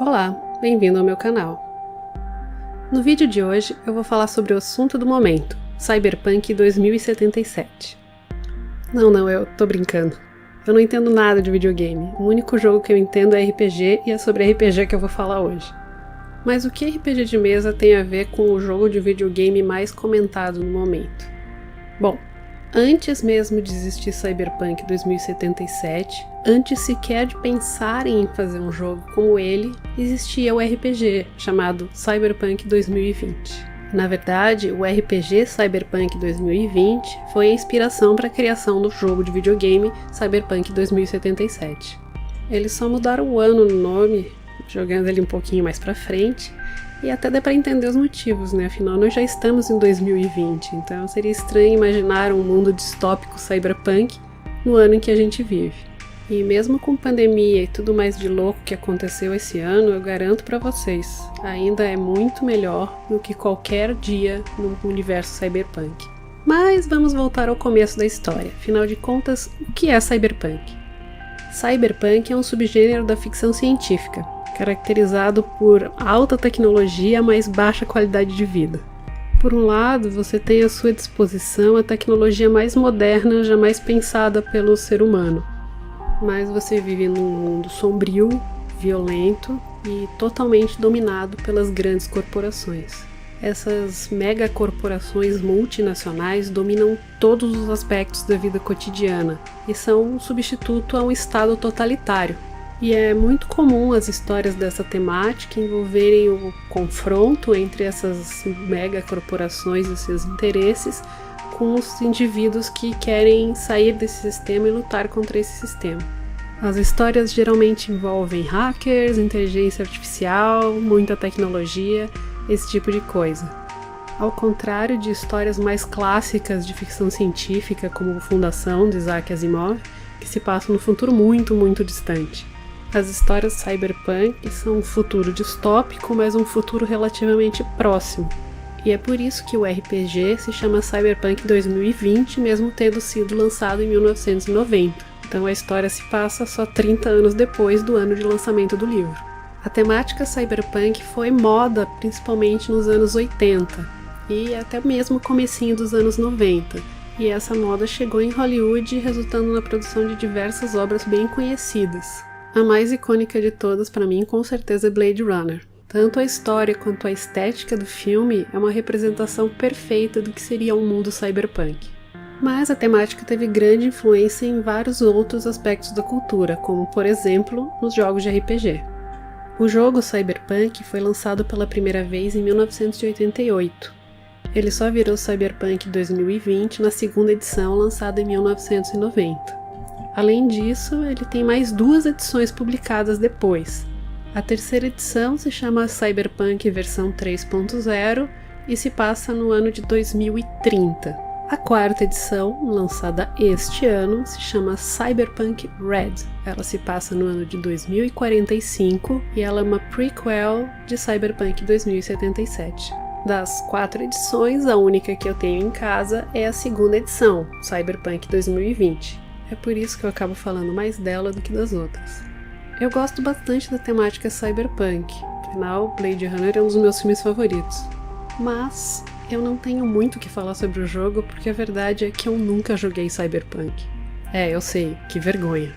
Olá, bem-vindo ao meu canal. No vídeo de hoje eu vou falar sobre o assunto do momento, Cyberpunk 2077. Não, eu tô brincando. Eu não entendo nada de videogame, o único jogo que eu entendo é RPG e é sobre RPG que eu vou falar hoje. Mas o que RPG de mesa tem a ver com o jogo de videogame mais comentado no momento? Bom, antes mesmo de existir Cyberpunk 2077, antes sequer de pensarem em fazer um jogo como ele, existia o RPG, chamado Cyberpunk 2020. Na verdade, o RPG Cyberpunk 2020 foi a inspiração para a criação do jogo de videogame Cyberpunk 2077. Eles só mudaram o ano no nome, jogando ele um pouquinho mais pra frente, e até dá pra entender os motivos, né? Afinal, nós já estamos em 2020, então seria estranho imaginar um mundo distópico cyberpunk no ano em que a gente vive. E mesmo com pandemia e tudo mais de louco que aconteceu esse ano, eu garanto pra vocês, ainda é muito melhor do que qualquer dia no universo cyberpunk. Mas vamos voltar ao começo da história, afinal de contas, o que é cyberpunk? Cyberpunk é um subgênero da ficção científica, caracterizado por alta tecnologia, mas baixa qualidade de vida. Por um lado, você tem à sua disposição a tecnologia mais moderna jamais pensada pelo ser humano, mas você vive num mundo sombrio, violento e totalmente dominado pelas grandes corporações. Essas megacorporações multinacionais dominam todos os aspectos da vida cotidiana e são um substituto a um estado totalitário. E é muito comum as histórias dessa temática envolverem o confronto entre essas megacorporações e seus interesses com os indivíduos que querem sair desse sistema e lutar contra esse sistema. As histórias geralmente envolvem hackers, inteligência artificial, muita tecnologia, esse tipo de coisa. Ao contrário de histórias mais clássicas de ficção científica, como Fundação, de Isaac Asimov, que se passam no futuro muito distante. As histórias cyberpunk são um futuro distópico, mas um futuro relativamente próximo. E é por isso que o RPG se chama Cyberpunk 2020, mesmo tendo sido lançado em 1990. Então a história se passa só 30 anos depois do ano de lançamento do livro. A temática cyberpunk foi moda principalmente nos anos 80 e até mesmo comecinho dos anos 90. E essa moda chegou em Hollywood, resultando na produção de diversas obras bem conhecidas. A mais icônica de todas para mim com certeza é Blade Runner. Tanto a história quanto a estética do filme é uma representação perfeita do que seria um mundo cyberpunk. Mas a temática teve grande influência em vários outros aspectos da cultura, como por exemplo nos jogos de RPG. O jogo Cyberpunk foi lançado pela primeira vez em 1988. Ele só virou Cyberpunk 2020 na segunda edição, lançada em 1990. Além disso, ele tem mais 2 edições publicadas depois. A terceira edição se chama Cyberpunk versão 3.0 e se passa no ano de 2030. A quarta edição, lançada este ano, se chama Cyberpunk Red. Ela se passa no ano de 2045 e ela é uma prequel de Cyberpunk 2077. Das 4 edições, a única que eu tenho em casa é a segunda edição, Cyberpunk 2020. É por isso que eu acabo falando mais dela do que das outras. Eu gosto bastante da temática cyberpunk, afinal, Blade Runner é um dos meus filmes favoritos. Mas eu não tenho muito o que falar sobre o jogo porque a verdade é que eu nunca joguei cyberpunk. Eu sei, que vergonha.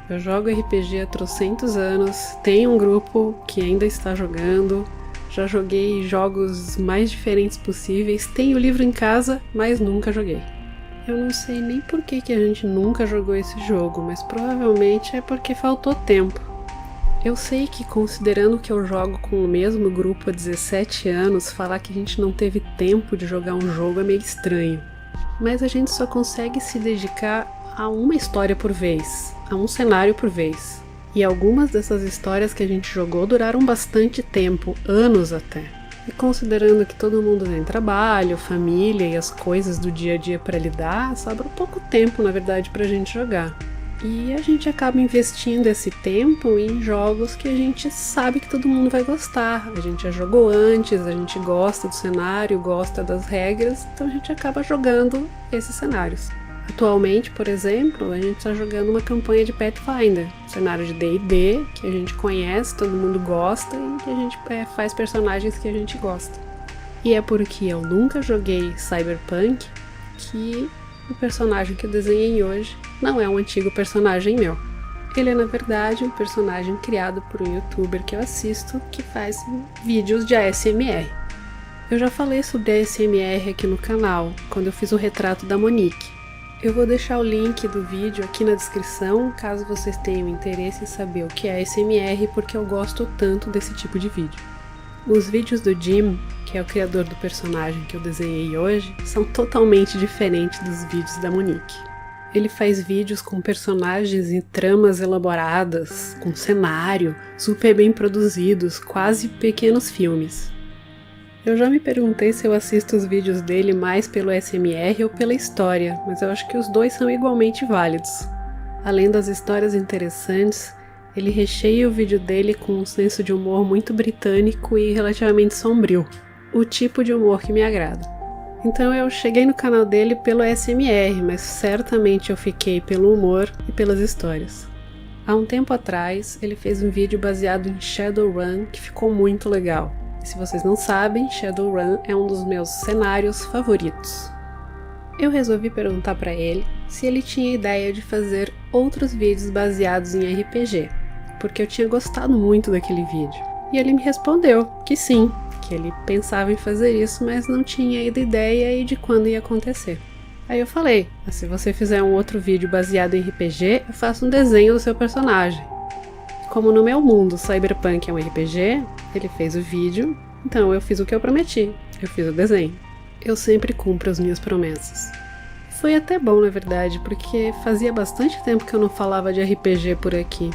Eu jogo RPG há trocentos anos, tenho um grupo que ainda está jogando, já joguei jogos mais diferentes possíveis, tenho o livro em casa, mas nunca joguei. Eu não sei nem por que a gente nunca jogou esse jogo, mas provavelmente é porque faltou tempo. Eu sei que, considerando que eu jogo com o mesmo grupo há 17 anos, falar que a gente não teve tempo de jogar um jogo é meio estranho. Mas a gente só consegue se dedicar a uma história por vez, a um cenário por vez. E algumas dessas histórias que a gente jogou duraram bastante tempo, anos até. E considerando que todo mundo tem trabalho, família e as coisas do dia a dia para lidar, sobra pouco tempo, na verdade, pra gente jogar. E a gente acaba investindo esse tempo em jogos que a gente sabe que todo mundo vai gostar. A gente já jogou antes, a gente gosta do cenário, gosta das regras, então a gente acaba jogando esses cenários. Atualmente, por exemplo, a gente está jogando uma campanha de Pathfinder, cenário de D&D, que a gente conhece, todo mundo gosta e que a gente faz personagens que a gente gosta. E é porque eu nunca joguei Cyberpunk que o personagem que eu desenhei hoje não é um antigo personagem meu. Ele é, na verdade, um personagem criado por um youtuber que eu assisto, que faz vídeos de ASMR. Eu já falei sobre ASMR aqui no canal, quando eu fiz o retrato da Monique. Eu vou deixar o link do vídeo aqui na descrição, caso vocês tenham interesse em saber o que é ASMR, porque eu gosto tanto desse tipo de vídeo. Os vídeos do Jim, que é o criador do personagem que eu desenhei hoje, são totalmente diferentes dos vídeos da Monique. Ele faz vídeos com personagens e tramas elaboradas, com cenário, super bem produzidos, quase pequenos filmes. Eu já me perguntei se eu assisto os vídeos dele mais pelo ASMR ou pela história, mas eu acho que os dois são igualmente válidos. Além das histórias interessantes, ele recheia o vídeo dele com um senso de humor muito britânico e relativamente sombrio, o tipo de humor que me agrada. Então eu cheguei no canal dele pelo ASMR, mas certamente eu fiquei pelo humor e pelas histórias. Há um tempo atrás, ele fez um vídeo baseado em Shadowrun que ficou muito legal. E se vocês não sabem, Shadowrun é um dos meus cenários favoritos. Eu resolvi perguntar para ele se ele tinha ideia de fazer outros vídeos baseados em RPG, porque eu tinha gostado muito daquele vídeo. E ele me respondeu que sim, que ele pensava em fazer isso, mas não tinha ideia de quando ia acontecer. Aí eu falei, se você fizer um outro vídeo baseado em RPG, eu faço um desenho do seu personagem. Como no meu mundo Cyberpunk é um RPG, ele fez o vídeo, então eu fiz o que eu prometi, eu fiz o desenho. Eu sempre cumpro as minhas promessas. Foi até bom, na verdade, porque fazia bastante tempo que eu não falava de RPG por aqui.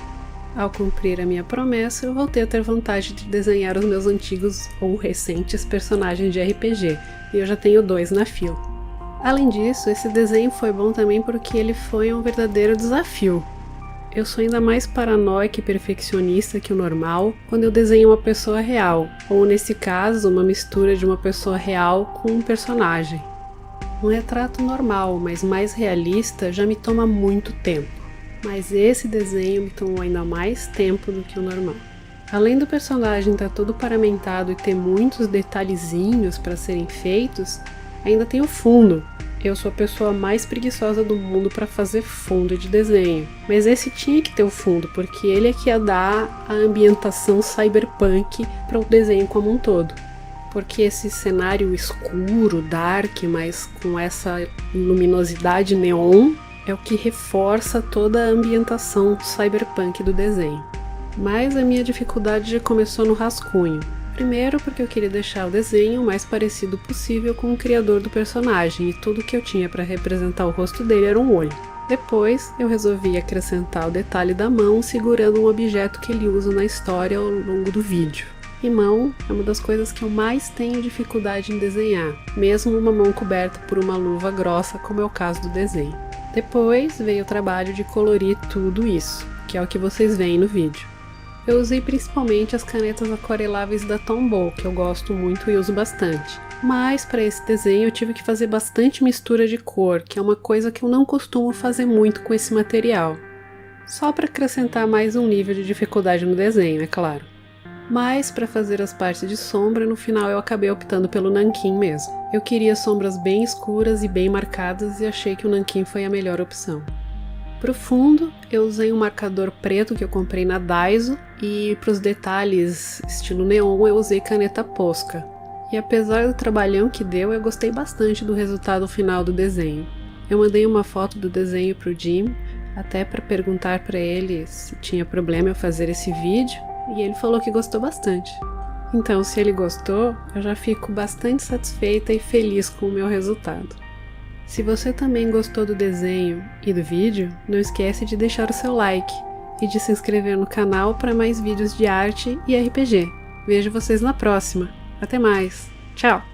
Ao cumprir a minha promessa, eu voltei a ter vontade de desenhar os meus antigos ou recentes personagens de RPG, e eu já tenho 2 na fila. Além disso, esse desenho foi bom também porque ele foi um verdadeiro desafio. Eu sou ainda mais paranoica e perfeccionista que o normal quando eu desenho uma pessoa real, ou nesse caso, uma mistura de uma pessoa real com um personagem. Um retrato normal, mas mais realista, já me toma muito tempo. Mas esse desenho me tomou ainda mais tempo do que o normal. Além do personagem estar todo paramentado e ter muitos detalhezinhos para serem feitos, ainda tem o fundo. Eu sou a pessoa mais preguiçosa do mundo para fazer fundo de desenho, mas esse tinha que ter o fundo, porque ele é que ia dar a ambientação cyberpunk para o desenho como um todo. Porque esse cenário escuro, dark, mas com essa luminosidade neon, é o que reforça toda a ambientação cyberpunk do desenho. Mas a minha dificuldade já começou no rascunho. Primeiro porque eu queria deixar o desenho o mais parecido possível com o criador do personagem e tudo que eu tinha para representar o rosto dele era um olho. Depois eu resolvi acrescentar o detalhe da mão segurando um objeto que ele usa na história ao longo do vídeo. E mão é uma das coisas que eu mais tenho dificuldade em desenhar, mesmo uma mão coberta por uma luva grossa como é o caso do desenho. Depois veio o trabalho de colorir tudo isso, que é o que vocês veem no vídeo. Eu usei principalmente as canetas aquareláveis da Tombow, que eu gosto muito e uso bastante. Mas para esse desenho eu tive que fazer bastante mistura de cor, que é uma coisa que eu não costumo fazer muito com esse material. Só para acrescentar mais um nível de dificuldade no desenho, é claro. Mas para fazer as partes de sombra, no final eu acabei optando pelo nanquim mesmo. Eu queria sombras bem escuras e bem marcadas e achei que o nanquim foi a melhor opção. Para o fundo, eu usei um marcador preto que eu comprei na Daiso e para os detalhes estilo neon eu usei caneta Posca. E apesar do trabalhão que deu, eu gostei bastante do resultado final do desenho. Eu mandei uma foto do desenho para o Jim, até para perguntar para ele se tinha problema eu fazer esse vídeo, e ele falou que gostou bastante. Então, se ele gostou, eu já fico bastante satisfeita e feliz com o meu resultado. Se você também gostou do desenho e do vídeo, não esquece de deixar o seu like e de se inscrever no canal para mais vídeos de arte e RPG. Vejo vocês na próxima. Até mais. Tchau!